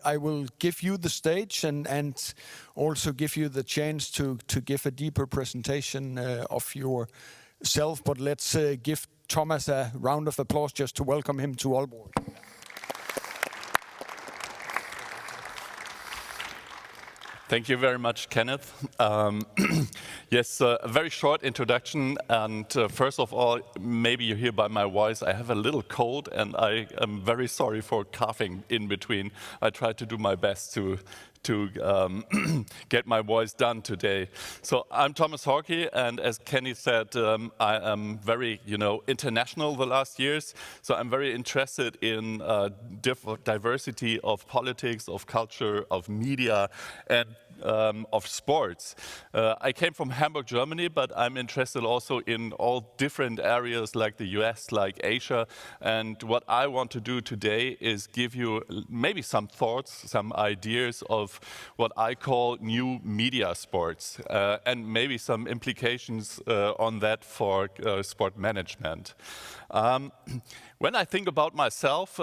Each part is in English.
I will give you the stage and also give you the chance to give a deeper presentation of yourself. But let's give Thomas a round of applause just to welcome him to Aalborg. Thank you very much, Kenneth. Yes, a very short introduction. And first of all, maybe you hear by my voice, I have a little cold and I am very sorry for coughing in between. I try to do my best to get my voice done today. So I'm Thomas Horky, and as Kenny said, I am very, international the last years. So I'm very interested in diversity of politics, of culture, of media, and of sports. I came from Hamburg, Germany, but I'm interested also in all different areas like the US, like Asia. And what I want to do today is give you maybe some thoughts, some ideas of what I call new media sports, and maybe some implications on that for sport management. When I think about myself,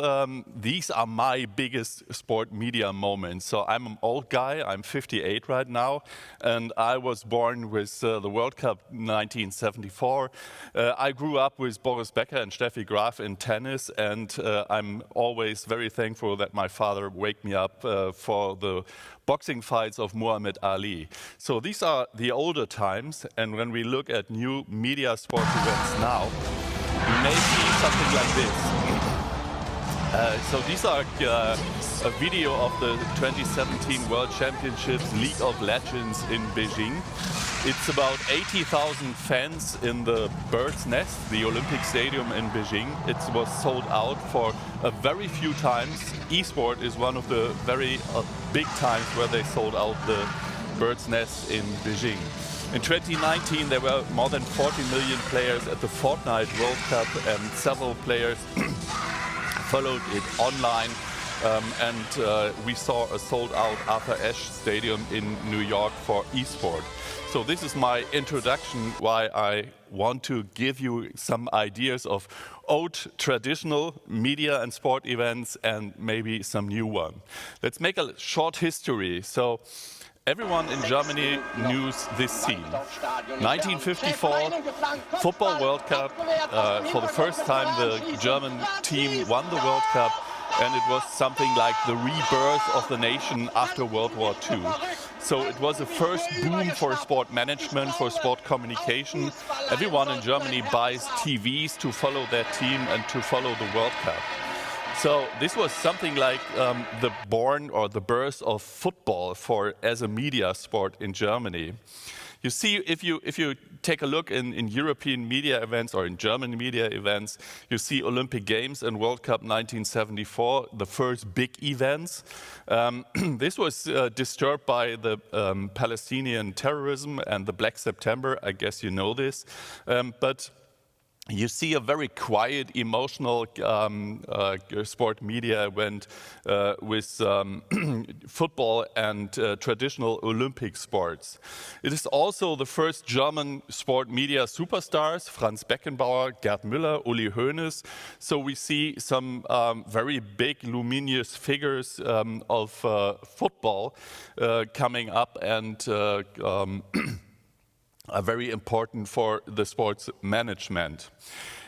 these are my biggest sport media moments. So I'm an old guy, I'm 58 right now, and I was born with the World Cup 1974. I grew up with Boris Becker and Steffi Graf in tennis, and I'm always very thankful that my father waked me up for the boxing fights of Muhammad Ali. So these are the older times, and when we look at new media sports events now, we may see something like this. So these are a video of the 2017 World Championships League of Legends in Beijing. It's about 80,000 fans in the Bird's Nest, the Olympic Stadium in Beijing. It was sold out for a very few times. Esport is one of the very big times where they sold out the Bird's Nest in Beijing. In 2019, there were more than 40 million players at the Fortnite World Cup, and several players followed it online. We saw a sold-out Arthur Ashe Stadium in New York for esport. So this is my introduction, why I want to give you some ideas of old traditional media and sport events and maybe some new one. Let's make a short history. So everyone in Germany knew this scene. 1954, Football World Cup. For the first time, the German team won the World Cup, and it was something like the rebirth of the nation after World War II. So it was the first boom for sport management, for sport communication. Everyone in Germany buys TVs to follow their team and to follow the World Cup. So this was something like the birth of football as a media sport in Germany. You see, if you take a look in European media events or in German media events, you see Olympic Games and World Cup 1974, the first big events. This was disturbed by the Palestinian terrorism and the Black September. I guess you know this, but you see a very quiet, emotional sport media event with football and traditional Olympic sports. It is also the first German sport media superstars, Franz Beckenbauer, Gerd Müller, Uli Hoeneß. So we see some very big, luminous figures of football coming up and are very important for the sports management.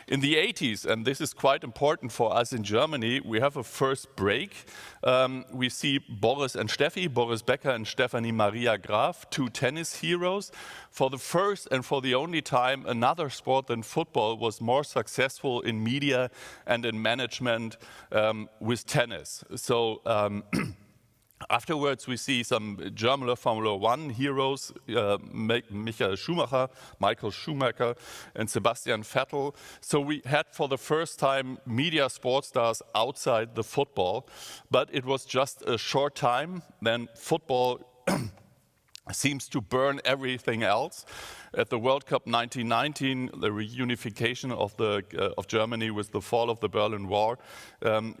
In the 80s, and this is quite important for us in Germany, we have a first break. We see Boris and Steffi, Boris Becker and Stefanie Maria Graf, two tennis heroes. For the first and for the only time, another sport than football was more successful in media and in management with tennis. So afterwards, we see some German Formula One heroes, Michael Schumacher and Sebastian Vettel. So we had for the first time media sports stars outside the football, but it was just a short time. Then football seems to burn everything else. At the World Cup 1919, the reunification of Germany with the fall of the Berlin Wall,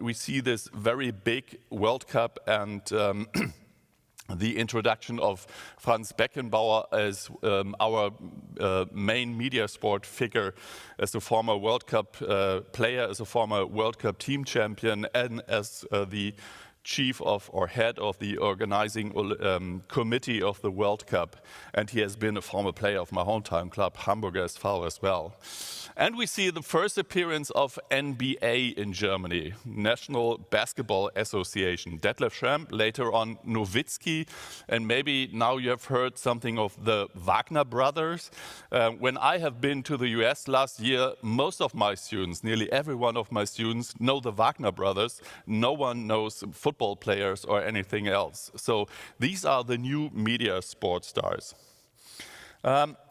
we see this very big World Cup and the introduction of Franz Beckenbauer as our main media sport figure, as a former World Cup player, as a former World Cup team champion, and as the chief of or head of the organizing committee of the World Cup, and he has been a former player of my hometown club, Hamburg SV as well. And we see the first appearance of NBA in Germany, National Basketball Association. Detlef Schrempf, later on Nowitzki, and maybe now you have heard something of the Wagner brothers. When I have been to the US last year, most of my students, nearly every one of my students, know the Wagner brothers. No one knows football players or anything else. So these are the new media sports stars.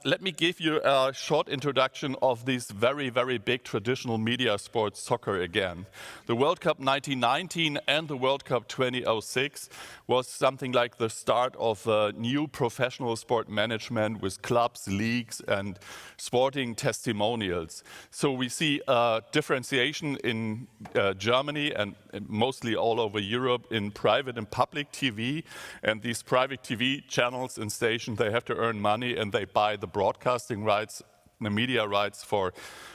Let me give you a short introduction of this very, very big traditional media sport, soccer again. The World Cup 1919 and the World Cup 2006 was something like the start of a new professional sport management with clubs, leagues, and sporting testimonials. So we see a differentiation in Germany and mostly all over Europe in private and public TV. And these private TV channels and stations, they have to earn money and they buy the broadcasting rights, the media rights for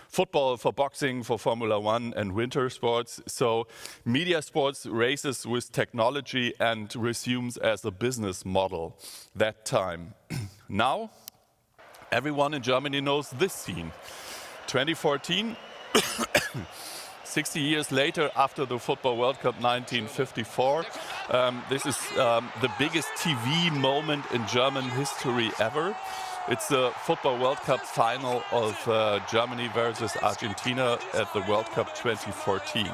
football, for boxing, for Formula One and winter sports. So media sports races with technology and resumes as a business model that time. Now, everyone in Germany knows this scene. 2014, 60 years later, after the Football World Cup 1954, this is the biggest TV moment in German history ever. It's the Football World Cup final of Germany versus Argentina at the World Cup 2014.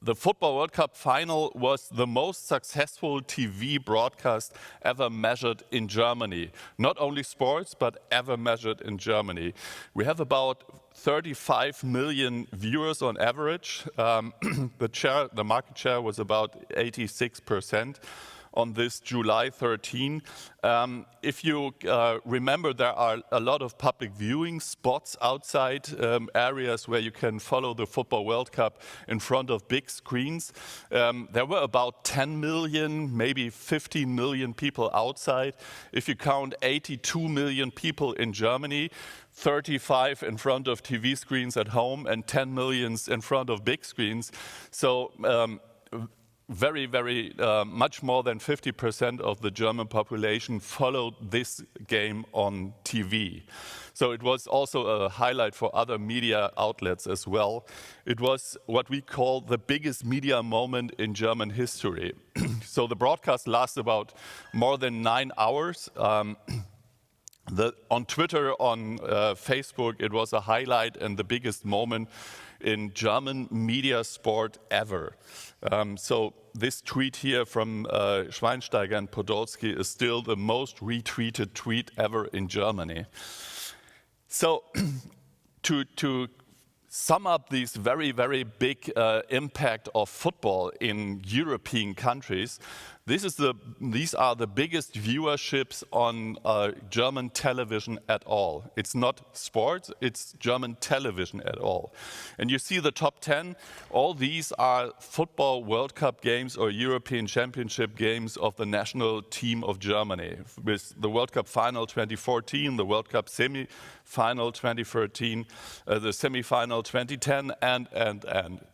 The Football World Cup final was the most successful TV broadcast ever measured in Germany. Not only sports, but ever measured in Germany. We have about 35 million viewers on average. The market share was about 86%. On this July 13. If you remember, there are a lot of public viewing spots outside areas where you can follow the Football World Cup in front of big screens. There were about 10 million, maybe 15 million people outside. If you count 82 million people in Germany, 35 in front of TV screens at home and 10 millions in front of big screens. So very, very much more than 50% of the German population followed this game on TV. So it was also a highlight for other media outlets as well. It was what we call the biggest media moment in German history. So the broadcast lasted about more than 9 hours. On Twitter, on Facebook, it was a highlight and the biggest moment in German media sport ever. So this tweet here from Schweinsteiger and Podolski is still the most retweeted tweet ever in Germany. So to sum up this very, very big impact of football in European countries, these are the biggest viewerships on German television at all. It's not sports, it's German television at all. And you see the top 10, all these are Football World Cup games or European Championship games of the national team of Germany, with the World Cup final 2014, the World Cup semi-final 2013, the semi-final 2010, and.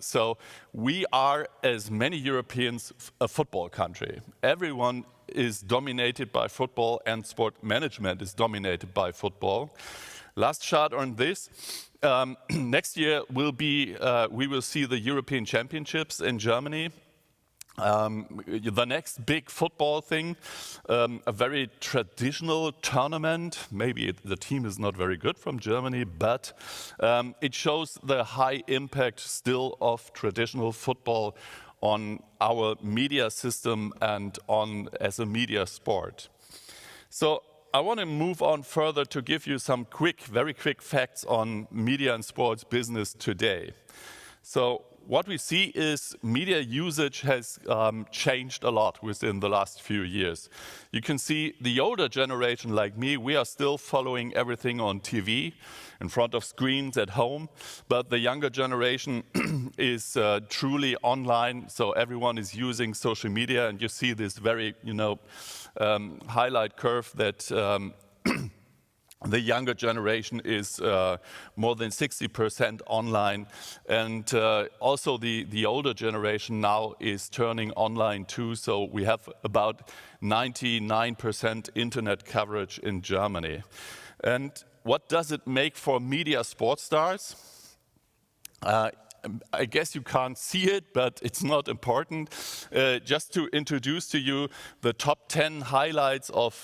So we are, as many Europeans, a football country. Everyone is dominated by football and sport management is dominated by football. Last chart on this. Next year we will see the European Championships in Germany. The next big football thing, a very traditional tournament. Maybe the team is not very good from Germany, but it shows the high impact still of traditional football on our media system and on as a media sport. So I want to move on further to give you some very quick facts on media and sports business today. So what we see is media usage has changed a lot within the last few years. You can see the older generation like me, we are still following everything on TV, in front of screens at home, but the younger generation is truly online, so everyone is using social media, and you see this very, highlight curve that The younger generation is more than 60% online, and also the older generation now is turning online too, so we have about 99% internet coverage in Germany. And what does it make for media sports stars? I guess you can't see it, but it's not important. Just to introduce to you the top 10 highlights of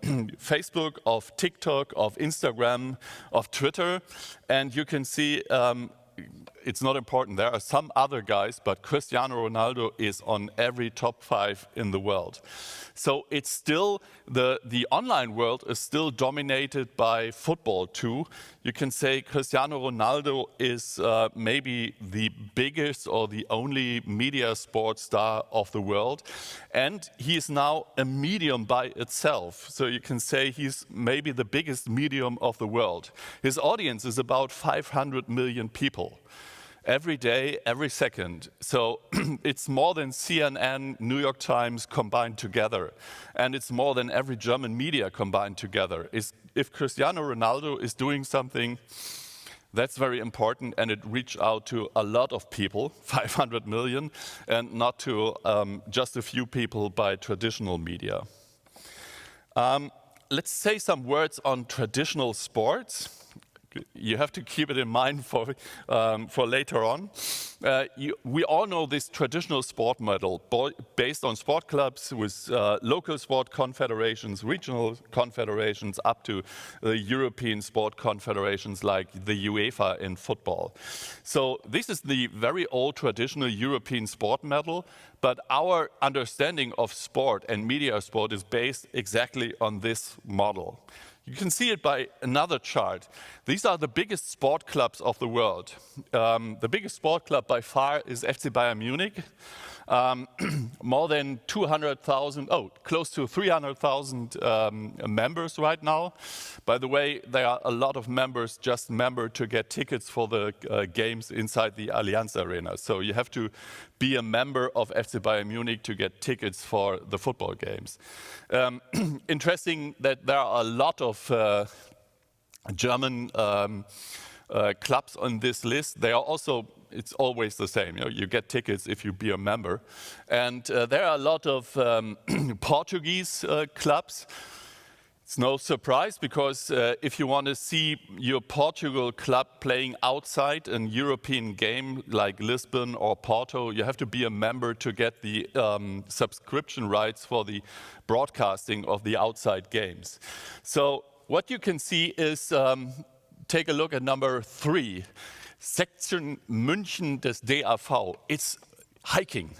Facebook, of TikTok, of Instagram, of Twitter. And you can see it's not important. There are some other guys, but Cristiano Ronaldo is on every top 5 in the world. So it's still, the online world is still dominated by football too. You can say Cristiano Ronaldo is maybe the biggest or the only media sports star of the world. And he is now a medium by itself. So you can say he's maybe the biggest medium of the world. His audience is about 500 million people. Every day, every second. So it's more than CNN, New York Times combined together. And it's more than every German media combined together. If Cristiano Ronaldo is doing something, that's very important, and it reached out to a lot of people, 500 million, and not to just a few people by traditional media. Let's say some words on traditional sports. You have to keep it in mind for later on. We all know this traditional sport model based on sport clubs with local sport confederations, regional confederations, up to European sport confederations like the UEFA in football. So this is the very old traditional European sport model, but our understanding of sport and media sport is based exactly on this model. You can see it by another chart. These are the biggest sport clubs of the world. The biggest sport club by far is FC Bayern Munich. More than 200,000, close to 300,000 members right now. By the way, there are a lot of members just to get tickets for the games inside the Allianz Arena. So you have to be a member of FC Bayern Munich to get tickets for the football games. Interesting that there are a lot of German clubs on this list. They are also, it's always the same, you get tickets if you be a member. And there are a lot of Portuguese clubs. It's no surprise, because if you want to see your Portugal club playing outside an European game like Lisbon or Porto, you have to be a member to get the subscription rights for the broadcasting of the outside games. So what you can see is, take a look at number 3, Section München des DAV. It's hiking.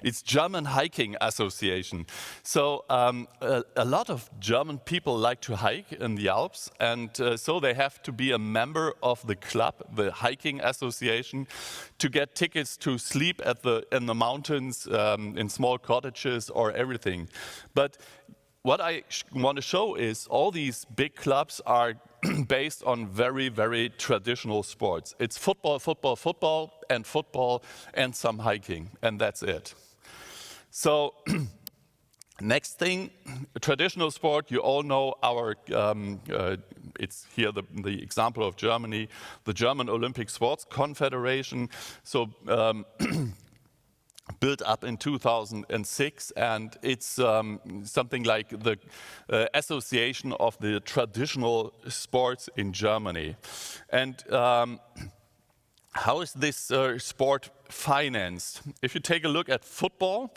It's German Hiking Association. So a lot of German people like to hike in the Alps, and so they have to be a member of the club, the Hiking Association, to get tickets to sleep in the mountains, in small cottages or everything. But what I want to show is all these big clubs are based on very, very traditional sports. It's football, football, football, and some hiking, and that's it. So, next thing, traditional sport, you all know our, it's here the example of Germany, the German Olympic Sports Confederation. So, built up in 2006, and it's something like the association of the traditional sports in Germany. And how is this sport financed? If you take a look at football,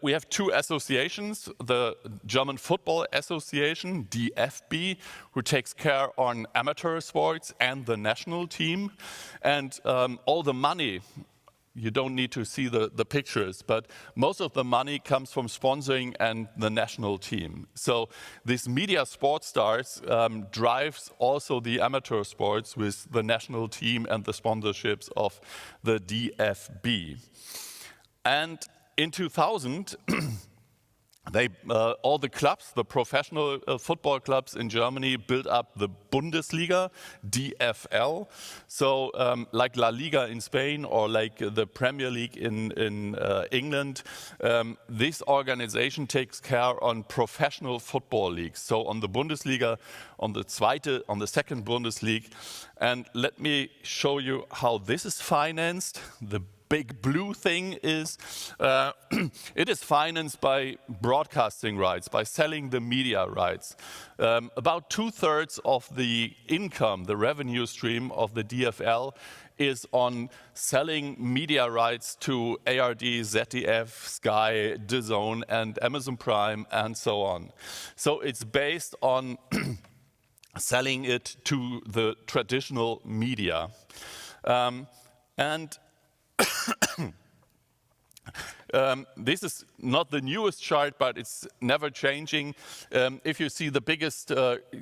we have 2 associations, the German Football Association, DFB, who takes care on amateur sports, and the national team. And all the money, you don't need to see the pictures, but most of the money comes from sponsoring and the national team. So this media sports stars drives also the amateur sports with the national team and the sponsorships of the DFB. And in 2000, all the clubs, the professional football clubs in Germany, built up the Bundesliga, DFL. So like La Liga in Spain or like the Premier League in England, this organization takes care on professional football leagues. So on the Bundesliga, on the second Bundesliga. And let me show you how this is financed. The big blue thing is, it is financed by broadcasting rights, by selling the media rights. About 2/3 of the income, the revenue stream of the DFL is on selling media rights to ARD, ZDF, Sky, DAZN, and Amazon Prime, and so on. So it's based on selling it to the traditional media. This is not the newest chart, but it's never changing. If you see the biggest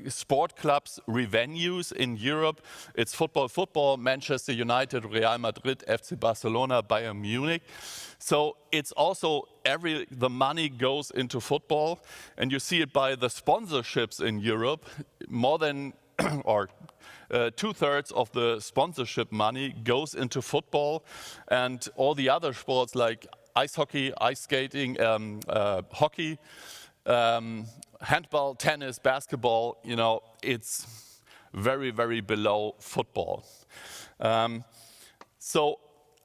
sport clubs revenues in Europe, it's football, Manchester United, Real Madrid, FC Barcelona, Bayern Munich. So it's also the money goes into football, and you see it by the sponsorships in Europe. More than or 2/3 of the sponsorship money goes into football, and all the other sports like ice hockey, ice skating, hockey, handball, tennis, basketball, it's very, very below football. So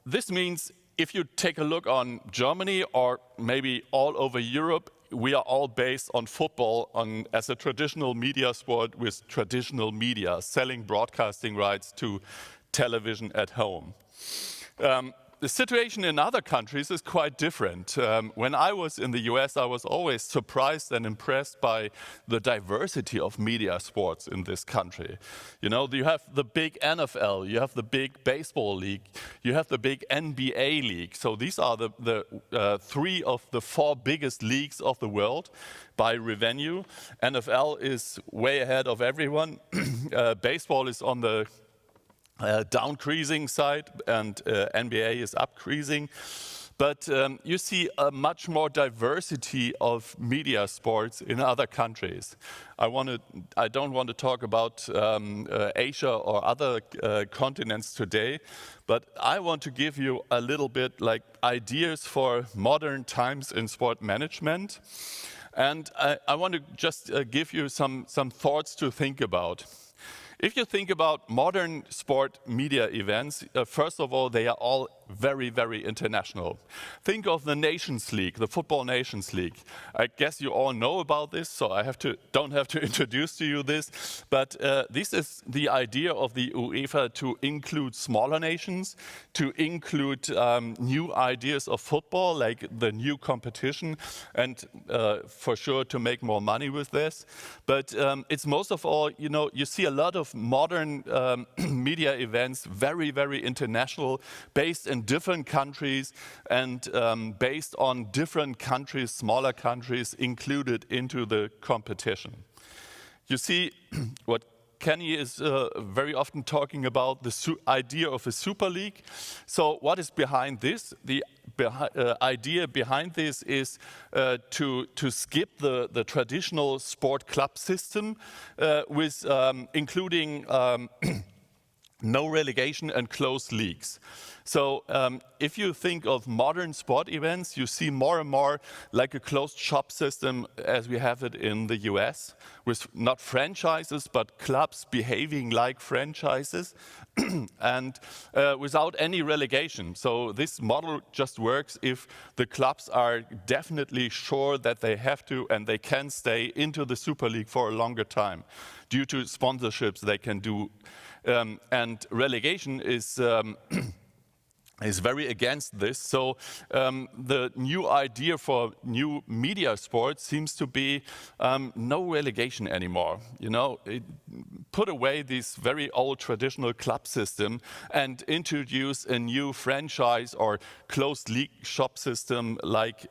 this means if you take a look on Germany or maybe all over Europe, we are all based on football as a traditional media sport with traditional media, selling broadcasting rights to television at home. The situation in other countries is quite different. When I was in the US, I was always surprised and impressed by the diversity of media sports in this country. You have the big NFL, you have the big baseball league, you have the big NBA league. So these are the 3 of the 4 biggest leagues of the world by revenue. NFL is way ahead of everyone. Baseball is on the downcreasing side, and NBA is upcreasing. But you see a much more diversity of media sports in other countries. I don't want to talk about Asia or other continents today, but I want to give you a little bit like ideas for modern times in sport management. And I want to just give you some thoughts to think about. If you think about modern sport media events, first of all, they are all very, very international. Think of the Nations League, the Football Nations League. I guess you all know about this, so I don't have to introduce to you this. But this is the idea of the UEFA to include smaller nations, to include new ideas of football, like the new competition, and for sure to make more money with this. But it's most of all, you see a lot of modern media events, very, very international, based in different countries and based on different countries, smaller countries included into the competition. You see what Kenny is very often talking about, the idea of a super league. So what is behind this? The idea behind this is to skip the traditional sport club system with including no relegation and closed leagues. So if you think of modern sport events, you see more and more like a closed shop system as we have it in the US, with not franchises, but clubs behaving like franchises and without any relegation. So this model just works if the clubs are definitely sure that they have to and they can stay into the Super League for a longer time. Due to sponsorships they can do. And relegation is very against this. So the new idea for new media sports seems to be no relegation anymore. Put away this very old traditional club system and introduce a new franchise or closed league shop system like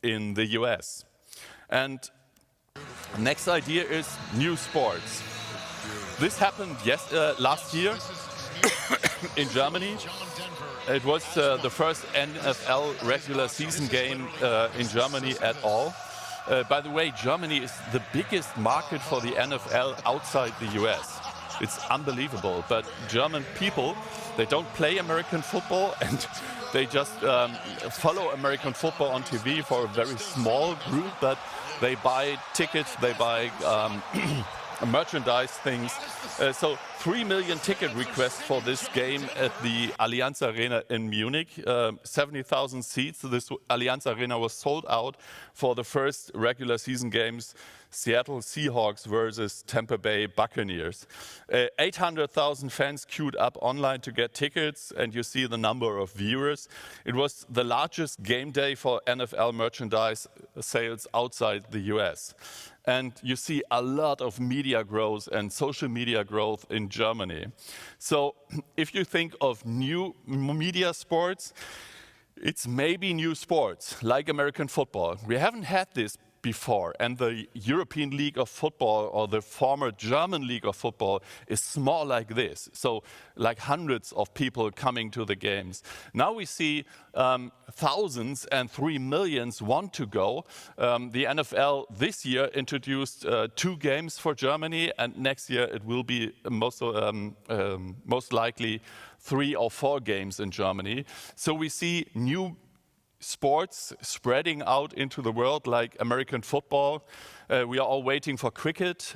in the US. And next idea is new sports. This happened last year in Germany. It was the first NFL regular season game in Germany at all. By the way, Germany is the biggest market for the NFL outside the US. It's unbelievable, but German people, they don't play American football and they just follow American football on TV for a very small group, but they buy tickets, they buy merchandise things. So 3 million ticket requests for this game at the Allianz Arena in Munich, 70,000 seats. This Allianz Arena was sold out for the first regular season games, Seattle Seahawks versus Tampa Bay Buccaneers. 800,000 fans queued up online to get tickets, and you see the number of viewers. It was the largest game day for NFL merchandise sales outside the US. And you see a lot of media growth and social media growth in Germany. So if you think of new media sports, it's maybe new sports like American football. We haven't had this before, and the European League of Football or the former German League of Football is small like this, so like hundreds of people coming to the games. Now we see thousands and 3 million want to go. The NFL this year introduced 2 games for Germany, and next year it will be most likely 3 or 4 games in Germany. So we see new sports spreading out into the world like American football. We are all waiting for cricket.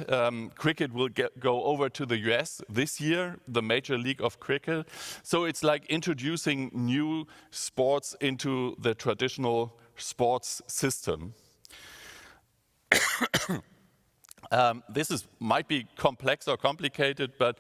Cricket will go over to the US this year, the Major League of Cricket. So it's like introducing new sports into the traditional sports system. This might be complex or complicated, but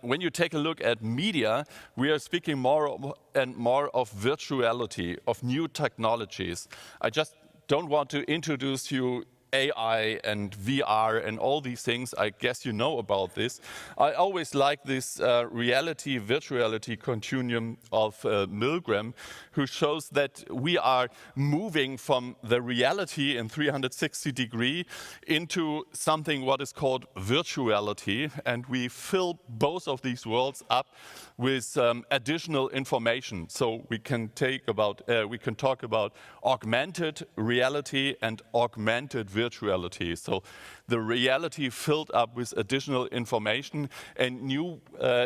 when you take a look at media, we are speaking more and more of virtuality, of new technologies. I just don't want to introduce you AI and VR and all these things. I guess you know about this. I always like this reality-virtuality continuum of Milgram, who shows that we are moving from the reality in 360 degree into something what is called virtuality, and we fill both of these worlds up with additional information. So we can talk about augmented reality and augmented virtuality. So the reality filled up with additional information, and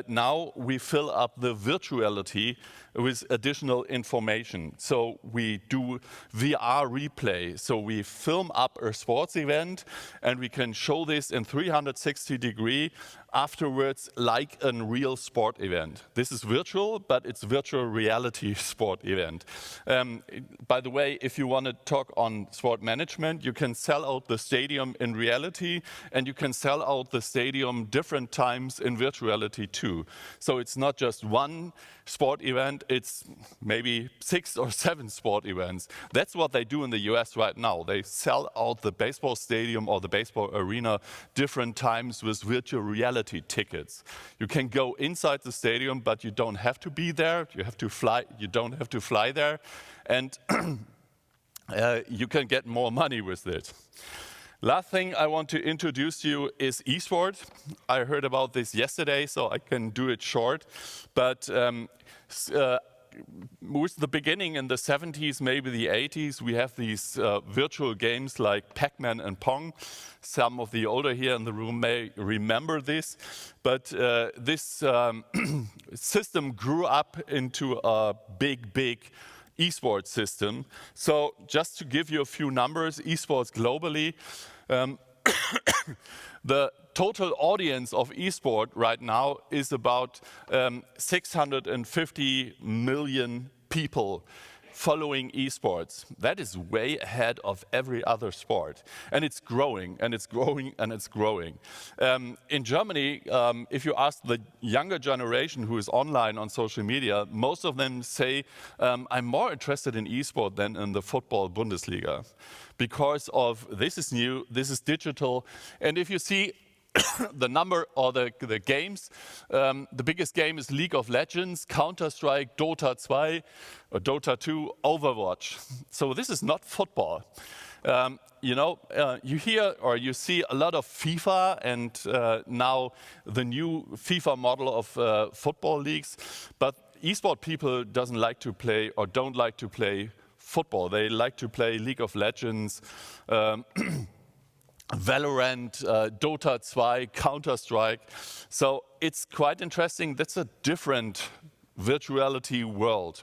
now we fill up the virtuality with additional information. So we do VR replay. So we film up a sports event and we can show this in 360 degree afterwards like a real sport event. This is virtual, but it's virtual reality sport event. By the way, if you want to talk on sport management, you can sell out the stadium in reality and you can sell out the stadium different times in virtuality too. So it's not just one sport event, it's maybe 6 or 7 sport events. That's what they do in the US right now. They sell out the baseball stadium or the baseball arena different times with virtual reality tickets. You can go inside the stadium, but you don't have to be there. You have to fly. You don't have to fly there, and you can get more money with it. Last thing I want to introduce you is esports. I heard about this yesterday, so I can do it short. But with the beginning in the 70s, maybe the 80s, we have these virtual games like Pac-Man and Pong. Some of the older here in the room may remember this. But this system grew up into a big esports system. So just to give you a few numbers, esports globally, the total audience of esport right now is about 650 million people following esports. That is way ahead of every other sport. And it's growing, and it's growing, and it's growing. In Germany, if you ask the younger generation who is online on social media, most of them say, I'm more interested in esport than in the football Bundesliga. Because of, this is new, this is digital. And if you see the number or the games, the biggest game is League of Legends, Counter-Strike, Dota 2, or Dota 2, Overwatch. So this is not football. You hear or you see a lot of FIFA and now the new FIFA model of football leagues, but esport people doesn't like to play or don't like to play football. They like to play League of Legends, Valorant, Dota 2, Counter-Strike. So it's quite interesting. That's a different virtual world,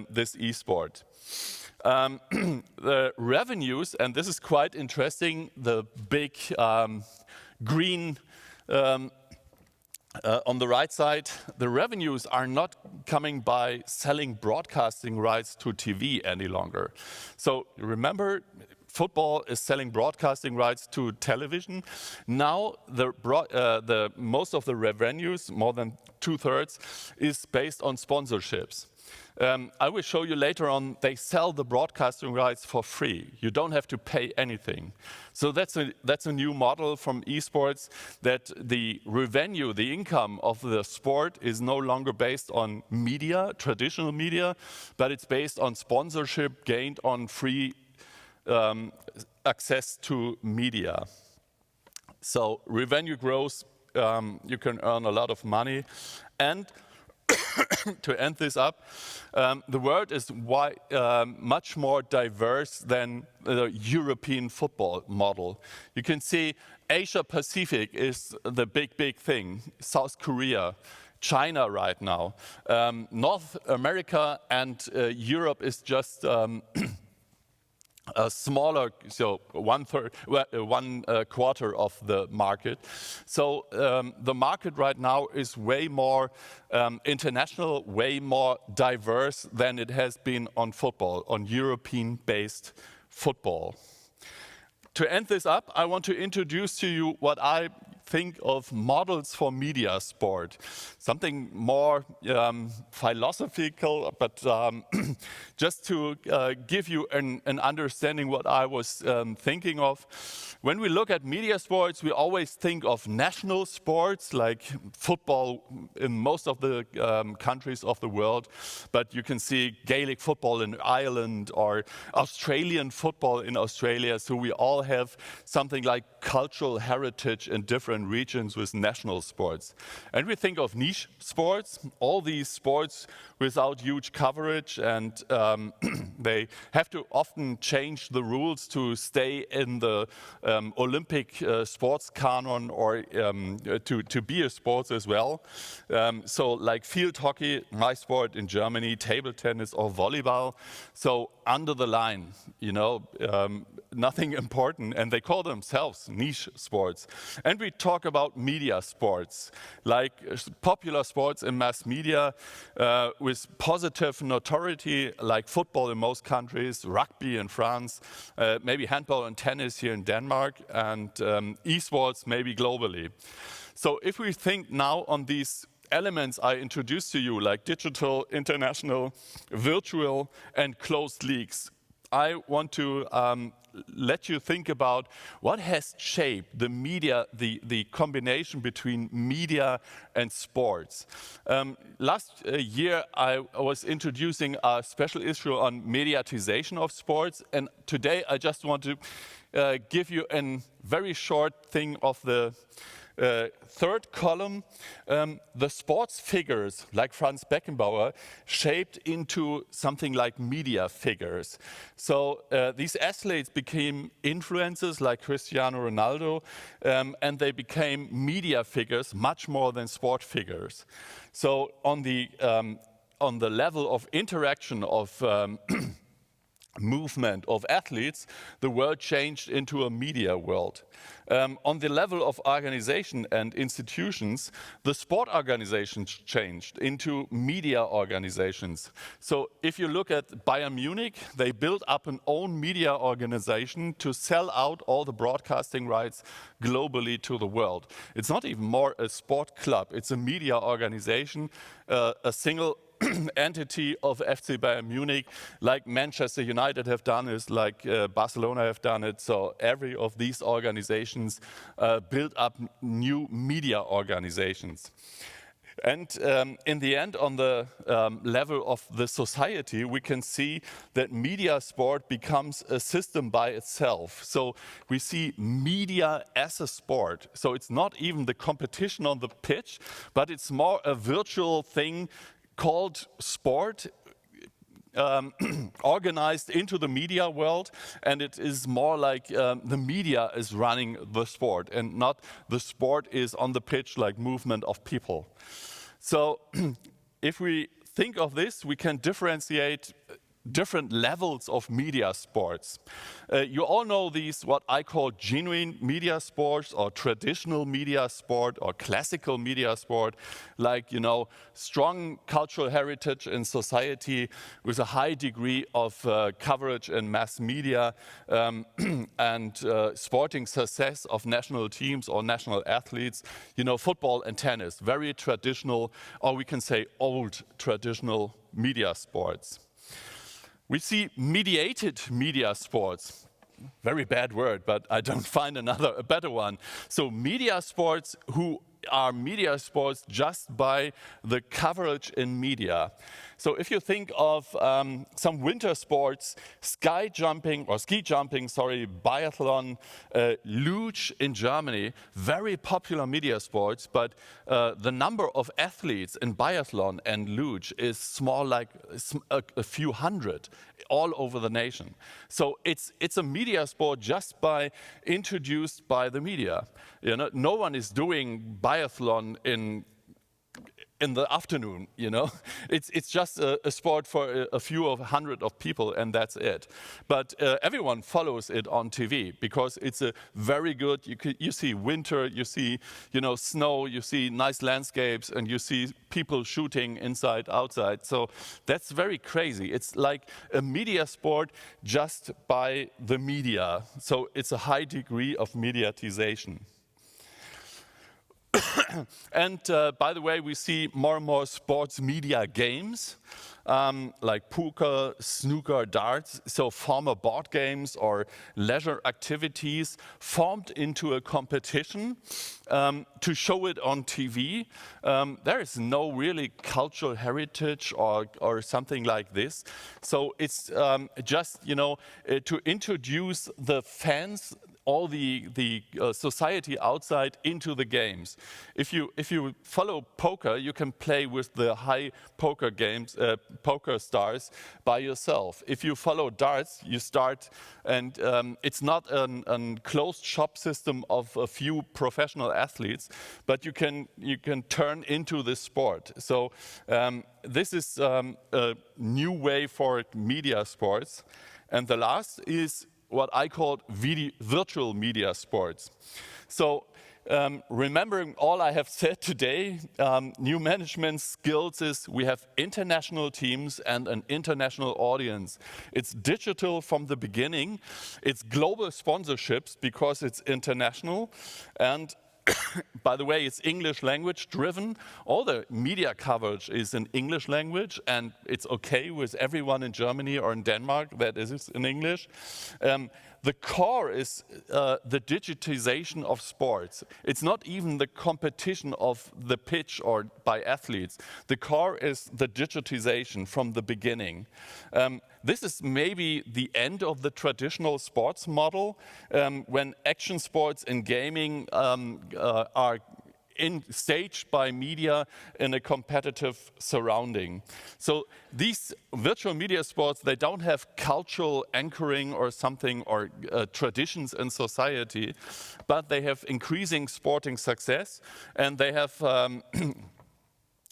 this esport. The revenues, and this is quite interesting, the big green on the right side, the revenues are not coming by selling broadcasting rights to TV any longer. So remember, football is selling broadcasting rights to television. Now the most of the revenues, more than 2/3, is based on sponsorships. I will show you later on, they sell the broadcasting rights for free. You don't have to pay anything. So that's a new model from esports, that the revenue, the income of the sport is no longer based on media, traditional media, but it's based on sponsorship gained on free access to media. So revenue grows, you can earn a lot of money. And to end this up, the world is much more diverse than the European football model. You can see Asia Pacific is the big thing. South Korea, China right now. North America and Europe is just a smaller, so one quarter of the market. So the market right now is way more international, way more diverse than it has been on football, on European-based football. To end this up, I want to introduce to you what I think of models for media sport. Something more philosophical, but just to give you an understanding what I was thinking of. When we look at media sports, we always think of national sports like football in most of the countries of the world, but you can see Gaelic football in Ireland or Australian football in Australia. So we all have something like cultural heritage in different regions with national sports. And we think of niche sports, all these sports without huge coverage, and they have to often change the rules to stay in the Olympic sports canon or to be a sport as well. So like field hockey, my sport in Germany, table tennis or volleyball. So under the line, you know, nothing important, and they call themselves niche sports. And we talk about media sports, like popular sports in mass media with positive notoriety, like football in most countries, rugby in France, maybe handball and tennis here in Denmark, and esports maybe globally. So if we think now on these elements I introduced to you, like digital, international, virtual, and closed leagues, I want to let you think about what has shaped the media, the combination between media and sports. Last year, I was introducing a special issue on mediatization of sports, and today I just want to give you a very short thing of the third column, the sports figures like Franz Beckenbauer shaped into something like media figures. So these athletes became influencers like Cristiano Ronaldo, and they became media figures much more than sport figures. So on the level of interaction of movement of athletes, the world changed into a media world. On the level of organization and institutions, the sport organizations changed into media organizations. So if you look at Bayern Munich, they built up an own media organization to sell out all the broadcasting rights globally to the world. It's not even more a sport club, it's a media organization, a single entity of FC Bayern Munich, like Manchester United have done it, like Barcelona have done it. So every of these organizations build up new media organizations. And in the end, on the level of the society, we can see that media sport becomes a system by itself. So we see media as a sport. So it's not even the competition on the pitch, but it's more a virtual thing called sport, organized into the media world, and it is more like the media is running the sport and not the sport is on the pitch like movement of people. So if we think of this, we can differentiate different levels of media sports. You all know these, what I call genuine media sports or traditional media sport or classical media sport, like, you know, strong cultural heritage in society with a high degree of coverage in mass media and sporting success of national teams or national athletes. You know, football and tennis, very traditional, or we can say old traditional media sports. We see mediated media sports. Very bad word, but I don't find a better one. So media sports who are media sports just by the coverage in media. So if you think of some winter sports, ski jumping, biathlon, luge in Germany, very popular media sports, but the number of athletes in biathlon and luge is small, like a few hundred all over the nation. So it's a media sport just introduced by the media. You know, no one is doing biathlon in the afternoon, you know. It's just a sport for a few of hundred of people, and that's it. But everyone follows it on TV because it's a very good. You see winter, you see, you know, snow, you see nice landscapes, and you see people shooting inside, outside. So that's very crazy. It's like a media sport just by the media. So it's a high degree of mediatization. And by the way, we see more and more sports media games like poker, snooker, darts, so former board games or leisure activities formed into a competition to show it on TV. There is no really cultural heritage or something like this. So it's just, you know, to introduce the fans, all the society outside into the games. If you follow poker, you can play with the high poker games, poker stars by yourself. If you follow darts, you start, and it's not a closed shop system of a few professional athletes, but you can turn into this sport. So this is a new way for media sports. And the last is what I call virtual media sports. So remembering all I have said today, new management skills is we have international teams and an international audience. It's digital from the beginning. It's global sponsorships because it's international. And by the way, it's English language driven. All the media coverage is in English language, and it's okay with everyone in Germany or in Denmark that is in English. The core is the digitization of sports. It's not even the competition of the pitch or by athletes. The core is the digitization from the beginning. This is maybe the end of the traditional sports model when action sports and gaming are staged by media in a competitive surrounding. So these virtual media sports, they don't have cultural anchoring or something or traditions in society, but they have increasing sporting success, and they have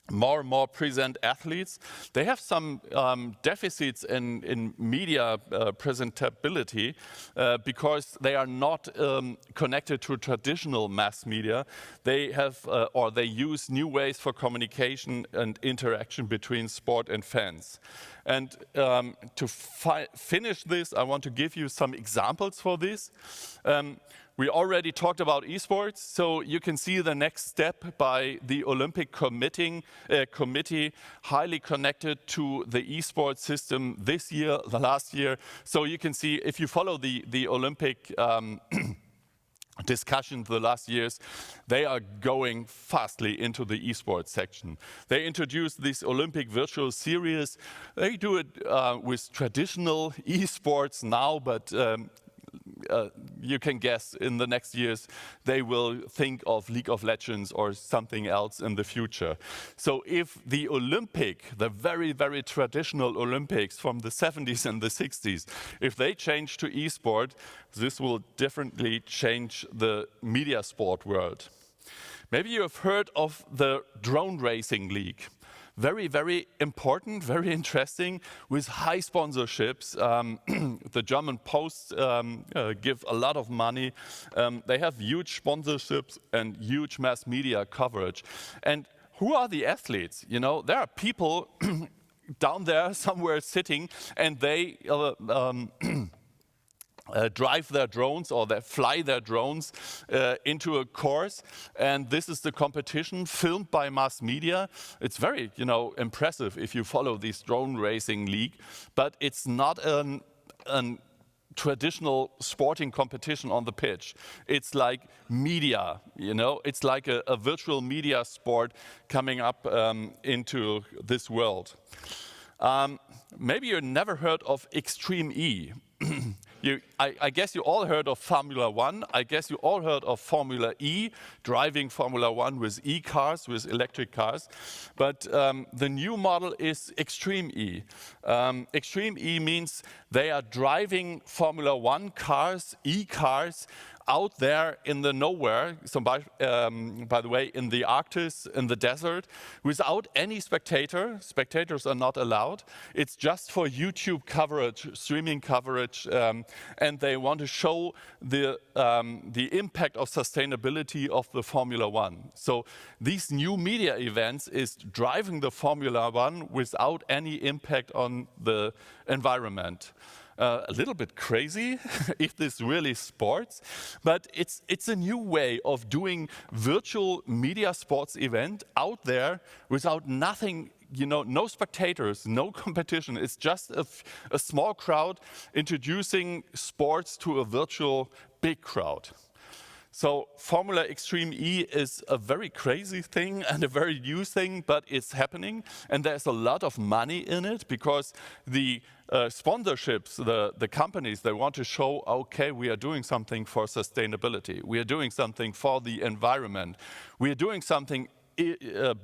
more and more present athletes. They have some deficits in media presentability because they are not connected to traditional mass media. They have or they use new ways for communication and interaction between sport and fans. And to finish this, I want to give you some examples for this. We already talked about esports, so you can see the next step by the Olympic committee, highly connected to the esports system this year, the last year. So you can see, if you follow the Olympic discussions the last years, they are going fastly into the esports section. They introduced this Olympic virtual series. They do it with traditional esports now, but you can guess in the next years they will think of League of Legends or something else in the future. So if the Olympic, the very, very traditional Olympics from the 70s and the 60s, if they change to esport, this will definitely change the media sport world. Maybe you have heard of the drone racing league. Very, very important, very interesting, with high sponsorships. The German Post give a lot of money. They have huge sponsorships and huge mass media coverage. And who are the athletes? You know, there are people down there somewhere sitting, and they drive their drones, or they fly their drones into a course, and this is the competition filmed by mass media. It's very, impressive if you follow this drone racing league, but it's not an traditional sporting competition on the pitch. It's like media, it's like a virtual media sport coming up into this world. Maybe you never heard of Extreme E. I guess you all heard of Formula One. I guess you all heard of Formula E, driving Formula One with e-cars, with electric cars. But the new model is Extreme E. Extreme E means they are driving Formula One cars, e-cars, out there in the nowhere, so by the way, in the Arctic, in the desert, without any spectator. Spectators are not allowed. It's just for YouTube coverage, streaming coverage, and they want to show the impact of sustainability of the Formula One. So these new media events is driving the Formula One without any impact on the environment. A little bit crazy if this really sports, but it's a new way of doing virtual media sports event out there without nothing, no spectators, no competition. It's just a small crowd introducing sports to a virtual big crowd. So Formula Extreme E is a very crazy thing and a very new thing, but it's happening, and there's a lot of money in it because the sponsorships, the companies, they want to show, okay, we are doing something for sustainability. We are doing something for the environment. We are doing something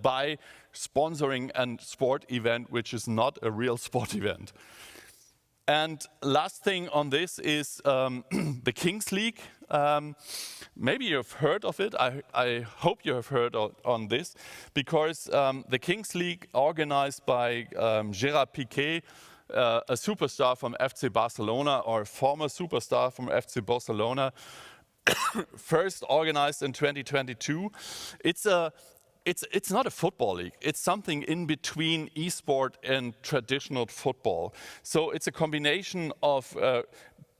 by sponsoring a sport event, which is not a real sport event. And last thing on this is the Kings League. Maybe you've heard of it. I hope you have heard on this, because the Kings League, organized by Gerard Piqué, a superstar from FC Barcelona, or former superstar from FC Barcelona, first organized in 2022. It's not a football league. It's something in between esport and traditional football. So it's a combination of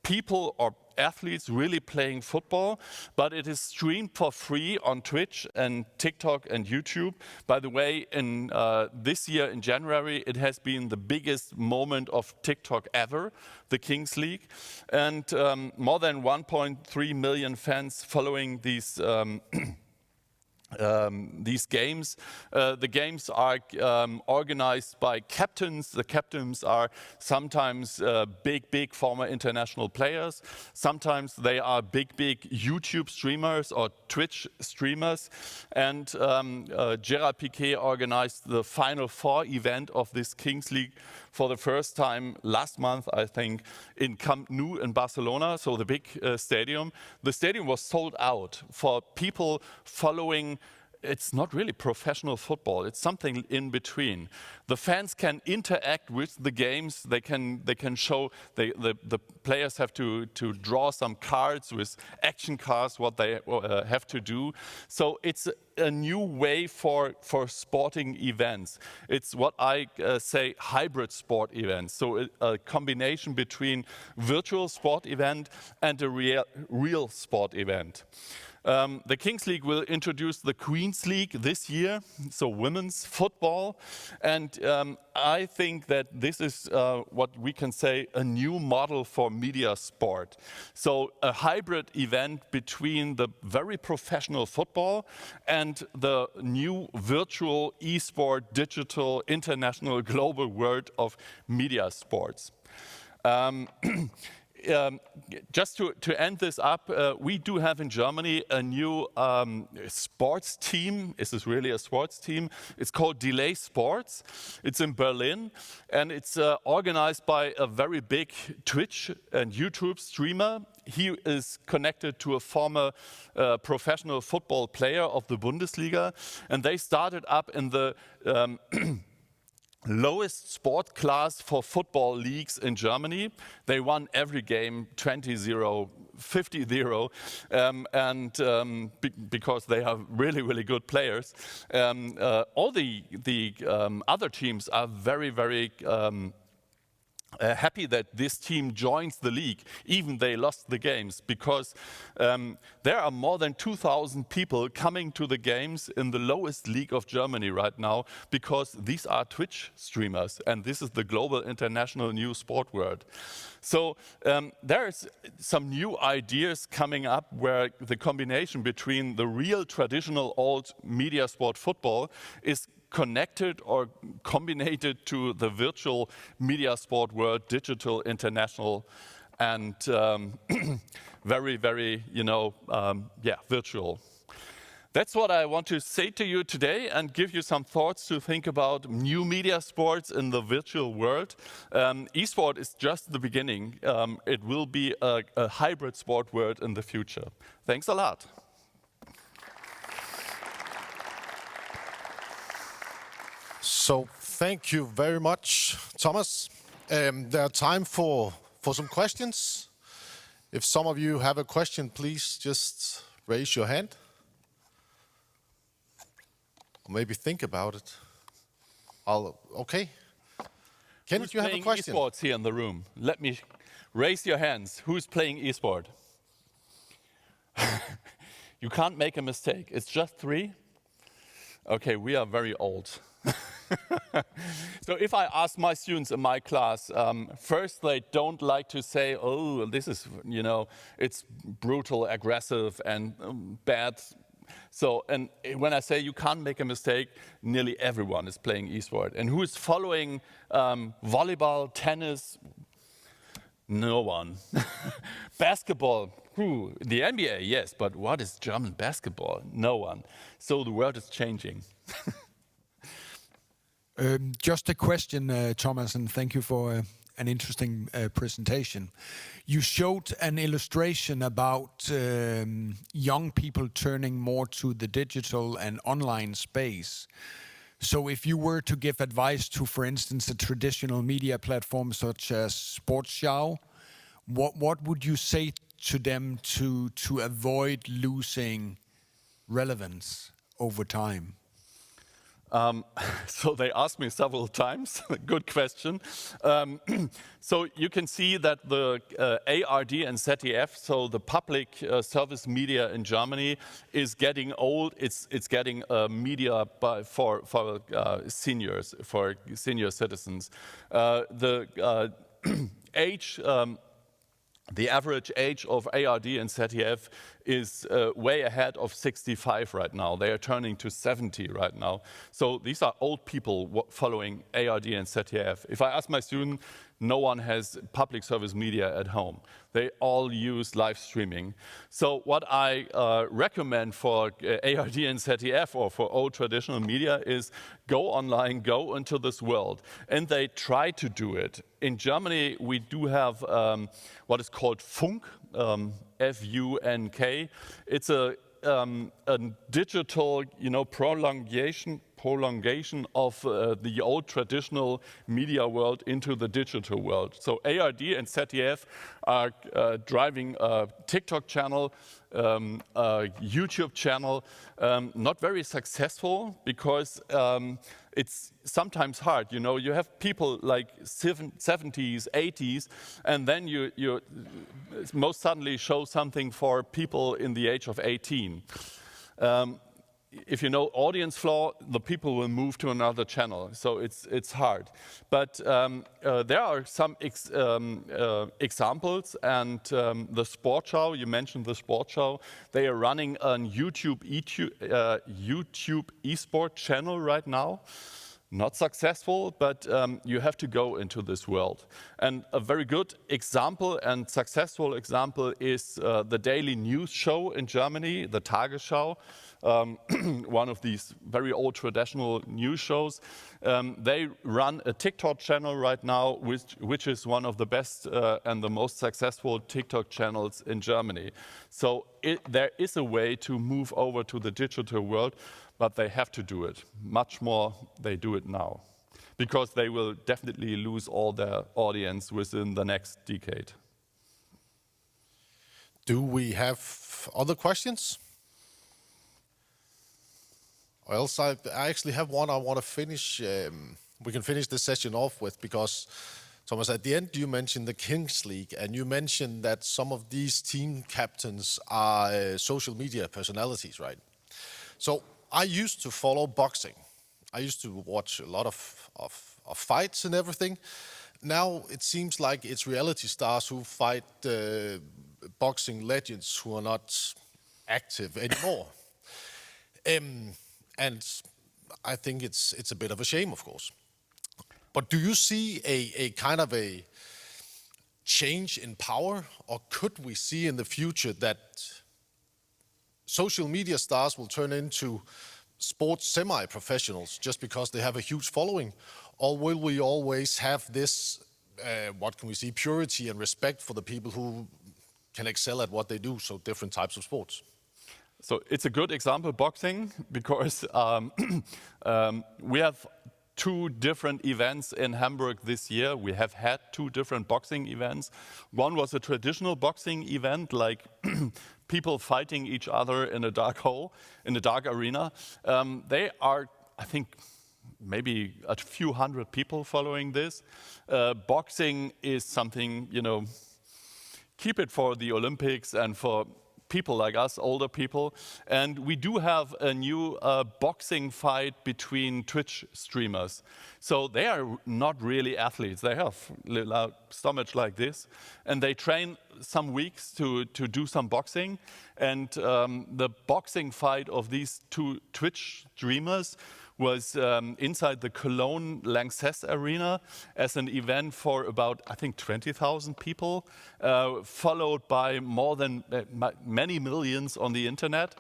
people or athletes really playing football, but it is streamed for free on Twitch and TikTok and YouTube. By the way, in this year in January, it has been the biggest moment of TikTok ever, the Kings League, and more than 1.3 million fans following these games. The games are organized by captains. The captains are sometimes big former international players. Sometimes they are big YouTube streamers or Twitch streamers. And Gerard Piqué organized the Final Four event of this Kings League for the first time last month, I think, in Camp Nou in Barcelona, so the big stadium. The stadium was sold out for people following. It's not really professional football. It's something in between. The fans can interact with the games. They can show. The players have to draw some cards with action cards, what they have to do. So it's a new way for sporting events. It's what I say hybrid sport events. So a combination between virtual sport event and a real sport event. The Kings League will introduce the Queens League this year, so women's football. And I think that this is what we can say a new model for media sport. So a hybrid event between the very professional football and the new virtual e-sport, digital, international, global world of media sports. Just to end this up, we do have in Germany a new sports team. This is really a sports team. It's called Delay Sports. It's in Berlin, and it's organized by a very big Twitch and YouTube streamer. He is connected to a former professional football player of the Bundesliga, and they started up in the lowest sport class for football leagues in Germany. They won every game 20-0, 50-0, because they are really, really good players. All the other teams are very, very happy that this team joins the league, even they lost the games, because there are more than 2,000 people coming to the games in the lowest league of Germany right now, because these are Twitch streamers, and this is the global international new sport world. So there's some new ideas coming up where the combination between the real traditional old media sport football is connected or combined to the virtual media sport world, digital, international, and very, very, virtual. That's what I want to say to you today and give you some thoughts to think about new media sports in the virtual world. Esport is just the beginning. It will be a hybrid sport world in the future. Thanks a lot. So thank you very much, Thomas. There are time for some questions. If some of you have a question, please just raise your hand. Or maybe think about it. Okay. Kenneth, you have a question? Who's playing esports here in the room? Let me raise your hands. Who's playing esport? You can't make a mistake. It's just 3? Okay, we are very old. So if I ask my students in my class, first they don't like to say, oh, this is, it's brutal, aggressive, and bad. So, and when I say you can't make a mistake, nearly everyone is playing esport. And who is following volleyball, tennis? No one. Basketball, the NBA, yes, but what is German basketball? No one. So the world is changing. Just a question, Thomas, and thank you for an interesting presentation. You showed an illustration about young people turning more to the digital and online space. So if you were to give advice to, for instance, a traditional media platform such as Sportsschau, what would you say to them to avoid losing relevance over time? So they asked me several times. Good question. So you can see that the ARD and ZDF, so the public service media in Germany, is getting old. It's getting media for seniors, for senior citizens. The age. The average age of ARD and ZDF is way ahead of 65 right now. They are turning to 70 right now. So these are old people following ARD and ZDF. If I ask my student, no one has public service media at home. They all use live streaming. So what I recommend for ARD and ZDF or for old traditional media is go online, go into this world. And they try to do it. In Germany, we do have what is called Funk, F-U-N-K. It's a digital, prolongation prolongation of the old traditional media world into the digital world. So ARD and ZDF are driving a TikTok channel, a YouTube channel, not very successful because it's sometimes hard. You know, you have people like 70s, 80s, and then you most suddenly show something for people in the age of 18. If you know audience flow, the people will move to another channel, so it's hard. But there are some examples, and the Sport Show, you mentioned the Sport Show, they are running a YouTube esport channel right now. Not successful, but you have to go into this world. And a very good example and successful example is the daily news show in Germany, the Tagesschau, one of these very old traditional news shows. They run a TikTok channel right now, which is one of the best and the most successful TikTok channels in Germany. So there is a way to move over to the digital world, but they have to do it. Much more they do it now, because they will definitely lose all their audience within the next decade. Do we have other questions? Or else I actually have one I want to finish. We can finish this session off with, because Thomas, at the end you mentioned the Kings League, and you mentioned that some of these team captains are social media personalities, right? So I used to follow boxing. I used to watch a lot of fights and everything. Now it seems like it's reality stars who fight boxing legends who are not active anymore. And I think it's a bit of a shame, of course. But do you see a kind of a change in power, or could we see in the future that social media stars will turn into sports semi-professionals just because they have a huge following? Or will we always have this, what can we see, purity and respect for the people who can excel at what they do, so different types of sports? So it's a good example, boxing, because we have two different events in Hamburg this year. We have had two different boxing events. One was a traditional boxing event, like people fighting each other in a dark hole, in a dark arena. They are, I think, maybe a few hundred people following this. Boxing is something, you know, keep it for the Olympics and for people like us, older people. And we do have a new boxing fight between Twitch streamers. So they are not really athletes. They have a stomach like this. And they train some weeks to do some boxing. And the boxing fight of these two Twitch streamers was inside the Cologne Lanxess Arena as an event for about, I think, 20,000 people, followed by more than many millions on the internet.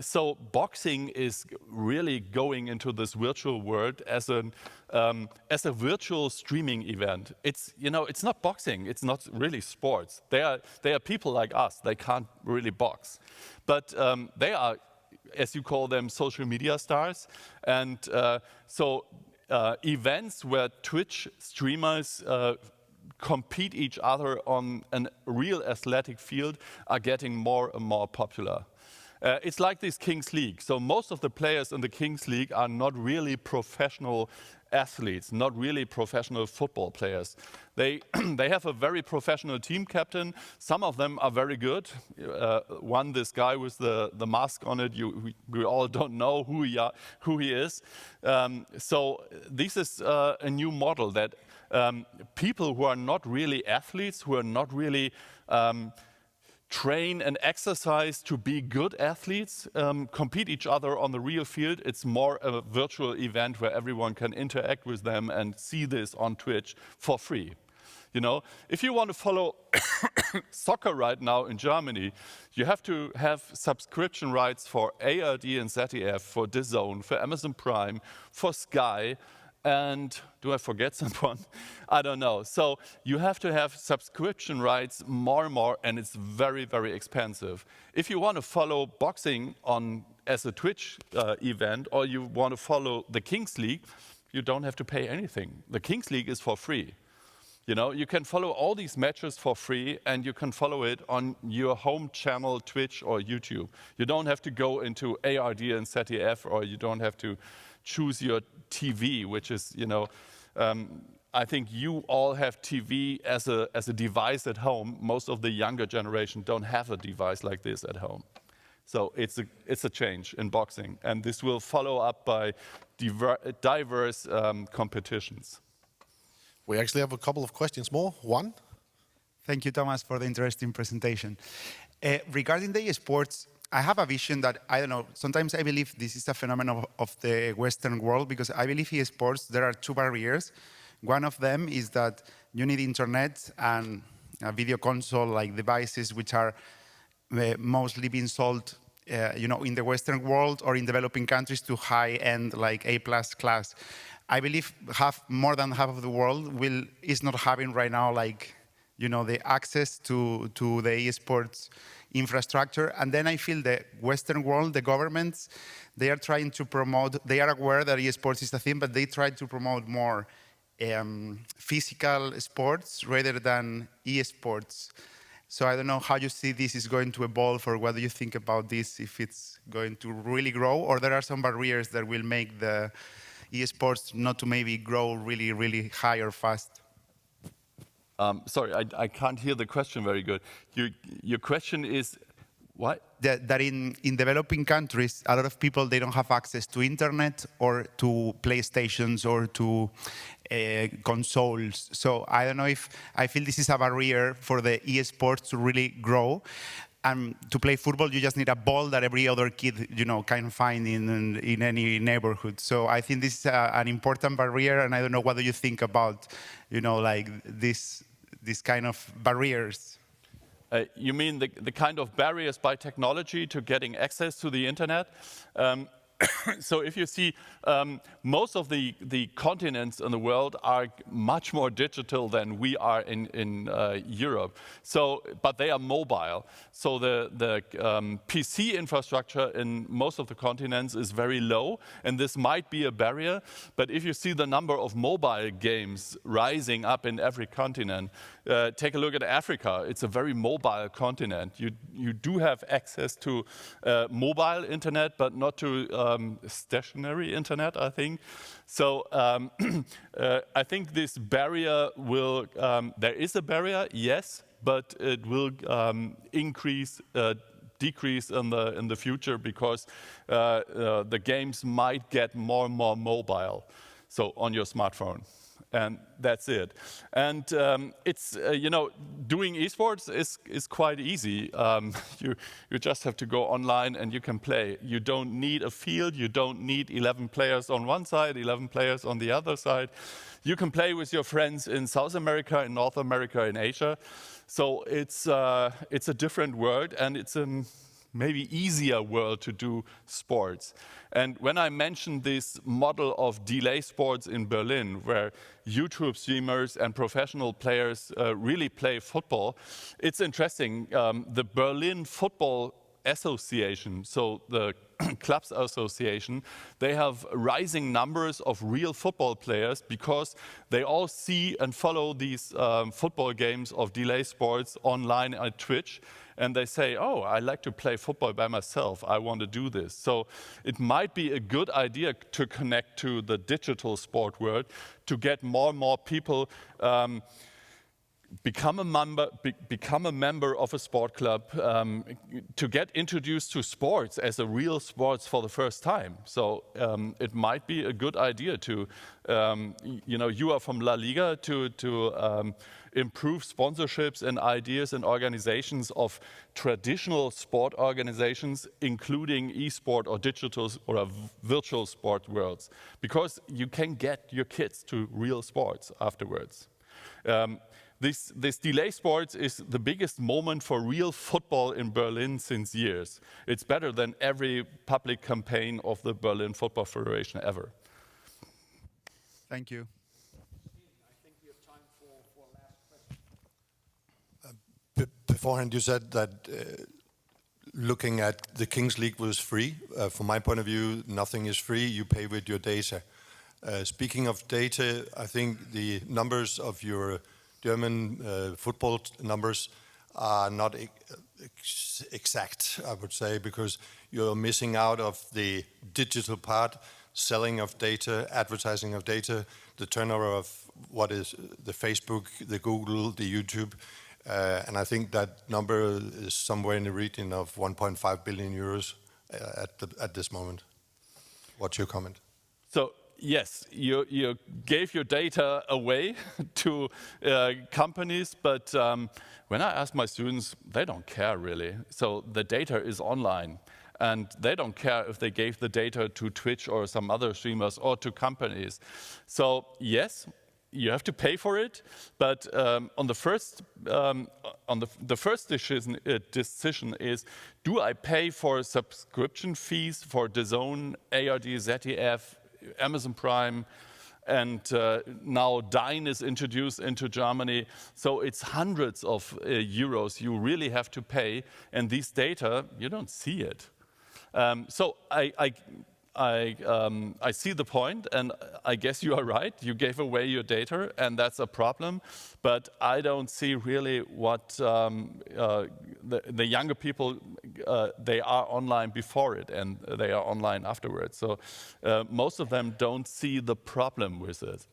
So boxing is really going into this virtual world as a virtual streaming event. It's, you know, it's not boxing. It's not really sports. They are people like us. They can't really box, but they are, as you call them, social media stars. And so events where Twitch streamers compete each other on a real athletic field are getting more and more popular. It's like this Kings League. So most of the players in the Kings League are not really professional athletes, not really professional football players. They have a very professional team captain. Some of them are very good. This guy with the mask on it, we all don't know who he is. So this is a new model that people who are not really athletes, who are not really train and exercise to be good athletes, compete each other on the real field. It's more a virtual event where everyone can interact with them and see this on Twitch for free. You know, if you want to follow soccer right now in Germany, you have to have subscription rights for ARD and ZDF, for DAZN, for Amazon Prime, for Sky, And do I forget someone? I don't know. So you have to have subscription rights more and more, and it's very, very expensive. If you want to follow boxing as a Twitch event, or you want to follow the Kings League, you don't have to pay anything. The Kings League is for free. You know, you can follow all these matches for free, and you can follow it on your home channel, Twitch or YouTube. You don't have to go into ARD and ZDF, or you don't have to choose your TV, which is, you know, I think you all have TV as a device at home. Most of the younger generation don't have a device like this at home. So it's a change in boxing, and this will follow up by diverse competitions. We actually have a couple of questions more. One. Thank you, Thomas, for the interesting presentation. Regarding the esports, I have a vision that, I don't know, sometimes I believe this is a phenomenon of the Western world, because I believe esports, there are two barriers. One of them is that you need internet and a video console, like devices which are mostly being sold you know, in the Western world or in developing countries to high-end, like A+ class. I believe more than half of the world is not having right now, like, you know, the access to the esports infrastructure. And then I feel the Western world, the governments, they are trying to promote, they are aware that esports is a thing, but they try to promote more physical sports rather than esports. So I don't know how you see this is going to evolve, or what do you think about this, if it's going to really grow, or there are some barriers that will make the esports not to maybe grow really, really high or fast? Sorry, I can't hear the question very good. Your question is what? That in developing countries, a lot of people, they don't have access to internet or to PlayStations or to consoles. So I don't know if I feel this is a barrier for the esports to really grow. And to play football, you just need a ball that every other kid, you know, can find in any neighborhood. So I think this is an important barrier, and I don't know what do you think about, you know, like this kind of barriers. You mean the kind of barriers by technology to getting access to the internet? So if you see, most of the continents in the world are much more digital than we are in Europe. So, but they are mobile. So the PC infrastructure in most of the continents is very low, and this might be a barrier. But if you see the number of mobile games rising up in every continent, take a look at Africa. It's a very mobile continent. You do have access to mobile internet, but not to stationary internet, I think. So I think this barrier will, there is a barrier, yes, but it will decrease in the future, because the games might get more and more mobile, so on your smartphone. And that's it. And it's, you know, doing esports is quite easy. You just have to go online and you can play. You don't need a field. You don't need 11 players on one side, 11 players on the other side. You can play with your friends in South America, in North America, in Asia. So it's a different world, and it's a maybe easier world to do sports. And when I mentioned this model of delay sports in Berlin, where YouTube streamers and professional players really play football, it's interesting. The Berlin Football Association, so the clubs association, they have rising numbers of real football players, because they all see and follow these football games of delay sports online at Twitch. And they say, oh, I like to play football by myself. I want to do this. So it might be a good idea to connect to the digital sport world, to get more and more people become a member of a sport club, to get introduced to sports as a real sports for the first time. So it might be a good idea to, you know, you are from La Liga, to improve sponsorships and ideas and organizations of traditional sport organizations, including e-sport or digital or virtual sport worlds, because you can get your kids to real sports afterwards. This delay sports is the biggest moment for real football in Berlin since years. It's better than every public campaign of the Berlin Football Federation ever. Thank you. I think we have time for last question. Beforehand, you said that looking at the Kings League was free. From my point of view, nothing is free. You pay with your data. Speaking of data, I think the numbers of your German football numbers are not exact, I would say, because you're missing out of the digital part, selling of data, advertising of data, the turnover of what is the Facebook, the Google, the YouTube. And I think that number is somewhere in the region of 1.5 billion euros at this moment. What's your comment? So yes, you gave your data away to companies, but when I ask my students, they don't care really. So the data is online, and they don't care if they gave the data to Twitch or some other streamers or to companies. So yes, you have to pay for it, but on the first decision is, do I pay for subscription fees for DAZN, ARD, ZDF, Amazon Prime, and now Dine is introduced into Germany. So it's hundreds of euros you really have to pay, and these data, you don't see it. So I see the point, and I guess you are right. You gave away your data, and that's a problem. But I don't see really what the younger people, they are online before it, and they are online afterwards. So most of them don't see the problem with it.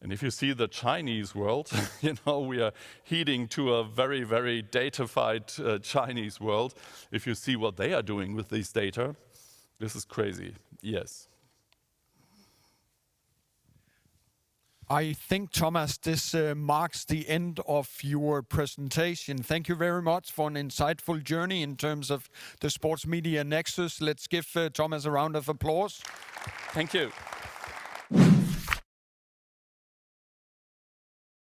And if you see the Chinese world, you know, we are heading to a very, very datafied Chinese world. If you see what they are doing with these data, this is crazy, yes. I think, Thomas, this marks the end of your presentation. Thank you very much for an insightful journey in terms of the sports media nexus. Let's give Thomas a round of applause. Thank you.